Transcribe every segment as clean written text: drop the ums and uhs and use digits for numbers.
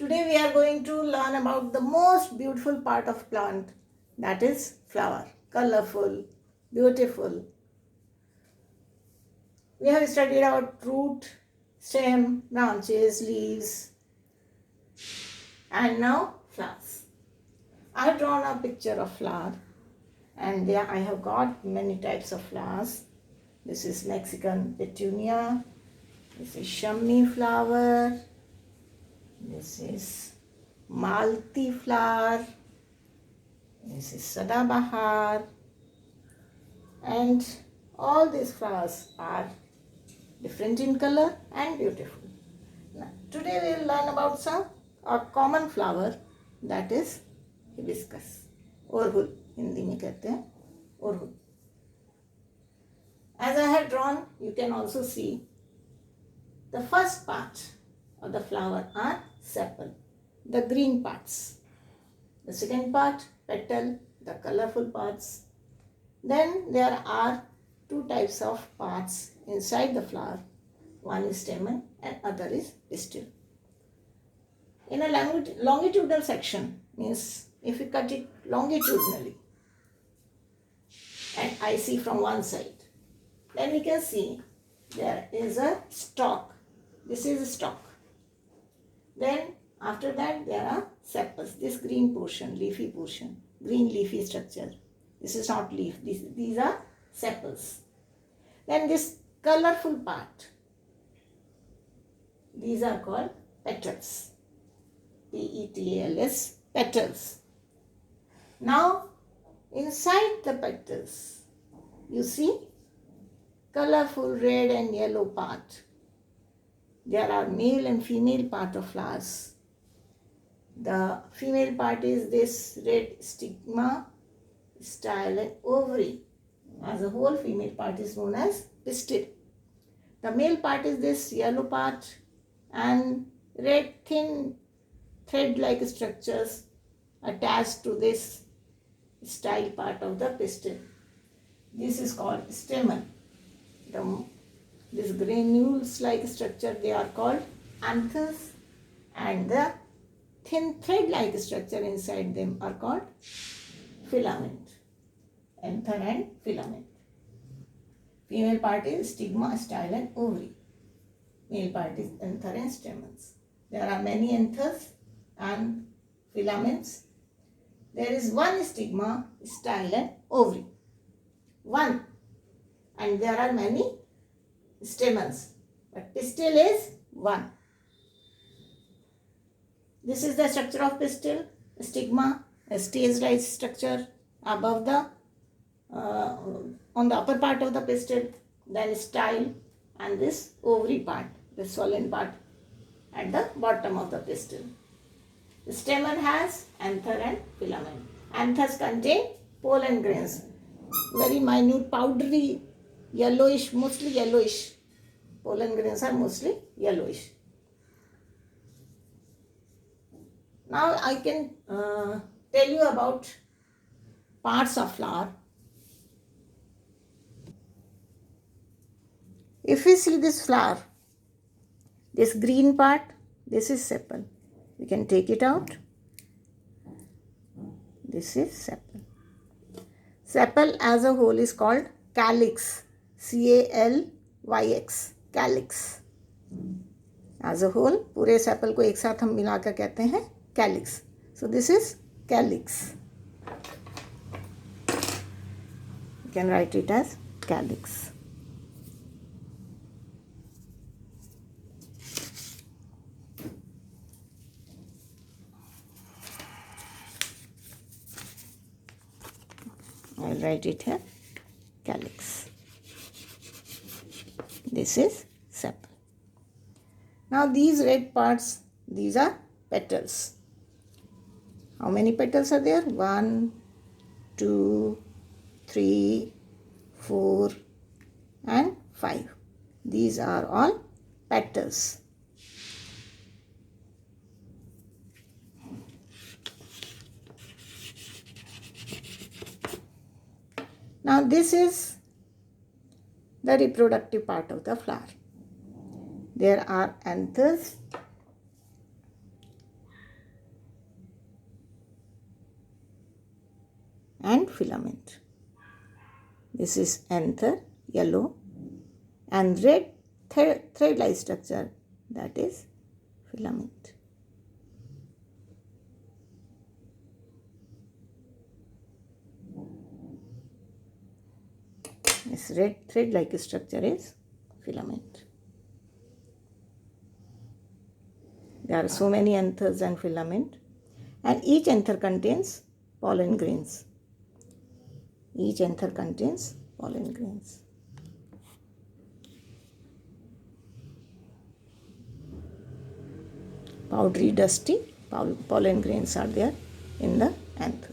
Today we are going to learn about the most beautiful part of plant, that is flower. Colorful, beautiful. We have studied about root, stem, branches, leaves, and now flowers. I have drawn a picture of flower, and there I have got many types of flowers. This is Mexican petunia, this is shammi flower, this is Malti flower, this is Sadabahar, and all these flowers are different in color and beautiful. Now, today we will learn about a common flower, that is hibiscus. Orhul, Hindi में कहते हैं orhul. As I have drawn, you can also see the first part of the flower are sepal, the green parts. The second part, petal, the colorful parts. Then there are two types of parts inside the flower. One is stamen and other is pistil. In a longitudinal section, means if we cut it longitudinally, and I see from one side, then we can see there is a stalk. This is a stalk. Then after that there are sepals, this green portion, leafy portion, green leafy structure. This is not leaf, these are sepals. Then this colorful part, these are called petals. P-E-T-A-L-S, petals. Now inside the petals, you see colorful red and yellow part. There are male and female part of flowers. The female part is this red stigma, style and ovary. As a whole, female part is known as pistil. The male part is this yellow part and red thin thread-like structures attached to this style part of the pistil. This is called stamen. This granules-like structure, they are called anthers, and the thin thread-like structure inside them are called filament. Anther and filament. Female part is stigma, style and ovary. Male part is anther and stamens. There are many anthers and filaments. There is one stigma, style and ovary. One. And there are many stamens. But pistil is one. This is the structure of pistil. Stigma, a stage-like structure above the on the upper part of the pistil, then style, and this ovary part, the swollen part at the bottom of the pistil. The stamen has anther and filament. Anthers contain pollen grains, very minute, powdery, yellowish, mostly yellowish. Pollen grains are mostly yellowish. Now I can tell you about parts of flower. If we see this flower, this green part, this is sepal. We can take it out. This is sepal. Sepal as a whole is called calyx. C-A-L-Y-X. Calyx. As a whole, पूरे sepal को एक साथ हम मिलाकर कहते हैं calyx. So this is calyx. You can write it as calyx. I'll write it here, calyx. This is sepal. Now these red parts, these are petals. How many petals are there? 1, 2, 3, 4 and 5. These are all petals. Now this is the reproductive part of the flower. There are anthers filament. This is anther, yellow, and red thread-like structure, that is filament. This red thread-like structure is filament. There are so many anthers and filament, and each anther contains pollen grains. Each anther contains pollen grains. Powdery, dusty pollen grains are there in the anther.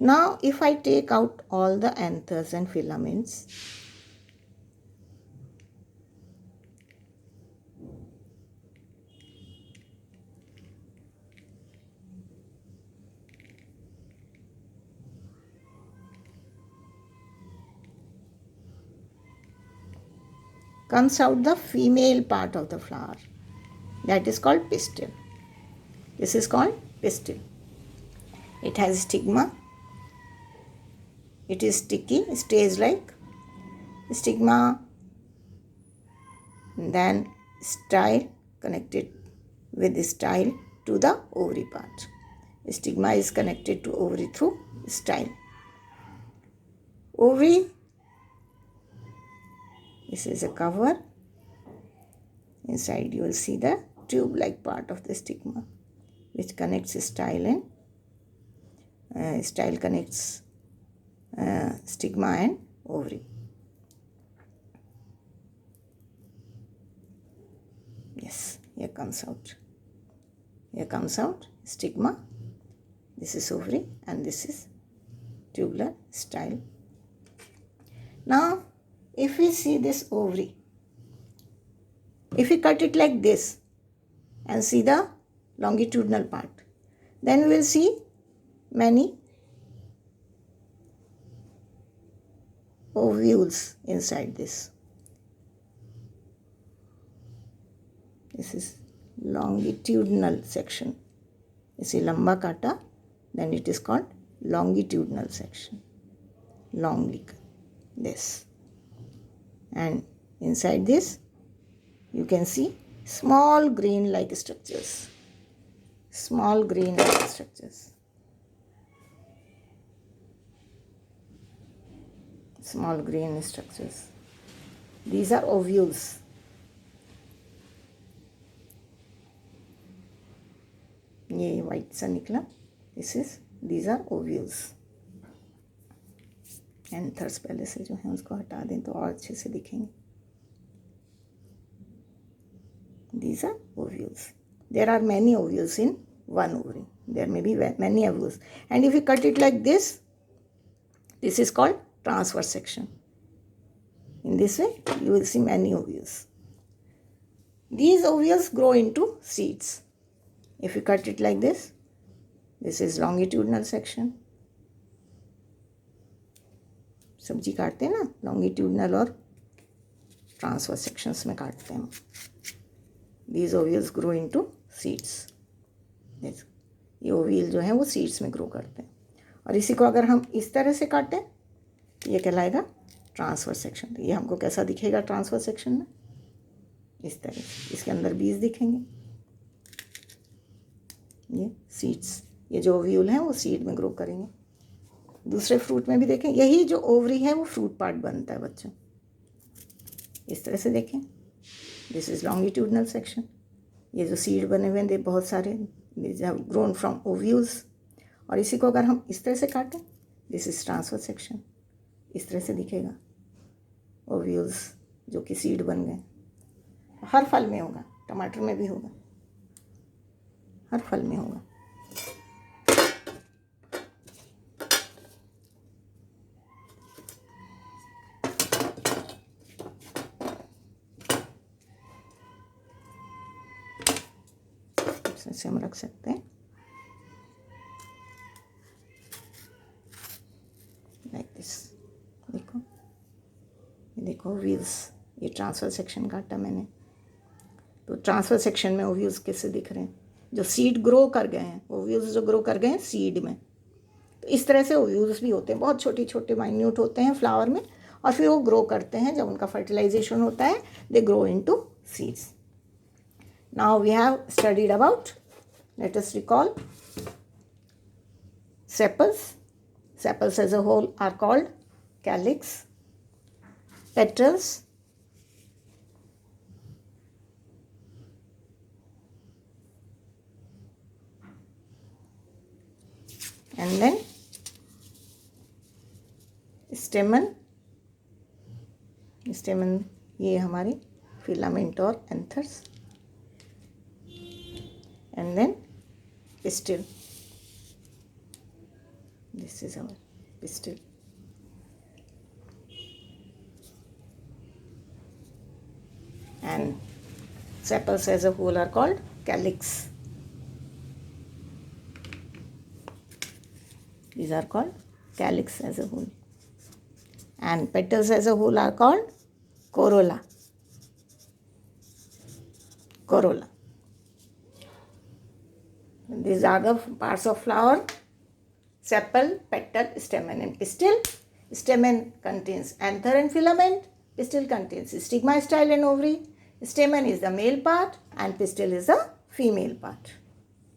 Now, if I take out all the anthers and filaments, comes out the female part of the flower, that is called pistil. This is called pistil. It has stigma. It is sticky, stays like stigma, then style, connected with the style to the ovary part. Stigma is connected to ovary through style. Ovary, this is a cover. Inside you will see the tube-like part of the stigma, which connects style and style connects stigma and ovary. Yes, here comes out. Here comes out stigma. This is ovary and this is tubular style. Now, if we see this ovary, if we cut it like this and see the longitudinal part, then we will see many ovules inside this. This is longitudinal section. इसे लंबा काटा, then it is called longitudinal section. Longly, this. And inside this, you can see small grain-like structures. Small grain-like structures. Small grain structures. These are ovules. ये white सा निकला. These are ovules. Anthers पहले से जो है उसको हटा दें तो और अच्छे से दिखेंगे. These are ovules. There are many ovules in one ovary. There may be many ovules. And if you cut it like this is called transverse section. In this way, you will see many ovules. These ovules grow into seeds. If you cut it like this is longitudinal section. सब्जी काटते हैं ना, longitudinal और transverse sections में काटते हैं. These ovules grow into seeds. ये ovule जो है वो सीड्स में ग्रो करते हैं. और इसी को अगर हम इस तरह से काटें तो ये कहलाएगा ट्रांसवर्स सेक्शन. तो ये हमको कैसा दिखेगा ट्रांसवर्स सेक्शन में? इस तरह से. इसके अंदर बीज दिखेंगे. ये सीड्स, ये जो ओव्यूल हैं वो सीड में ग्रो करेंगे. दूसरे फ्रूट में भी देखें, यही जो ओवरी है वो फ्रूट पार्ट बनता है बच्चों. इस तरह से देखें. This is longitudinal section. ये जो सीड बने हुए हैं बहुत सारे, this have grown from ovules. और इसी को अगर हम इस तरह से काटें, दिस इज ट्रांसफर सेक्शन. इस तरह से दिखेगा ओव्यूल्स जो कि सीड बन गए. हर फल में होगा, टमाटर में भी होगा, हर फल में होगा. से हम रख सकते हैं लाइक दिस. देखो, ये देखो ओव्यूल्स. ये ट्रांसफर सेक्शन काटा मैंने. तो ट्रांसफर सेक्शन में ओव्यूल्स कैसे दिख रहे हैं? जो सीड ग्रो कर गए हैं, ओव्यूल्स जो ग्रो कर गए हैं सीड में, तो इस तरह से ओव्यूल्स भी होते हैं, बहुत छोटे छोटे माइन्यूट होते हैं फ्लावर में, और फिर वो ग्रो करते हैं, जब उनका फर्टिलाइजेशन होता है they grow into seeds. Now we have studied about, let us recall, sepals. Sepals as a whole are called calyx. Petals, and then stamen. Stamen ये हमारी फिलामेंट और anthers, and then pistil. This is our pistil. And sepals as a whole are called calyx. These are called calyx as a whole. And petals as a whole are called corolla. Corolla. These are the parts of flower: sepal, petal, stamen, and pistil. Stamen contains anther and filament. Pistil contains stigma, style, and ovary. Stamen is the male part and pistil is the female part.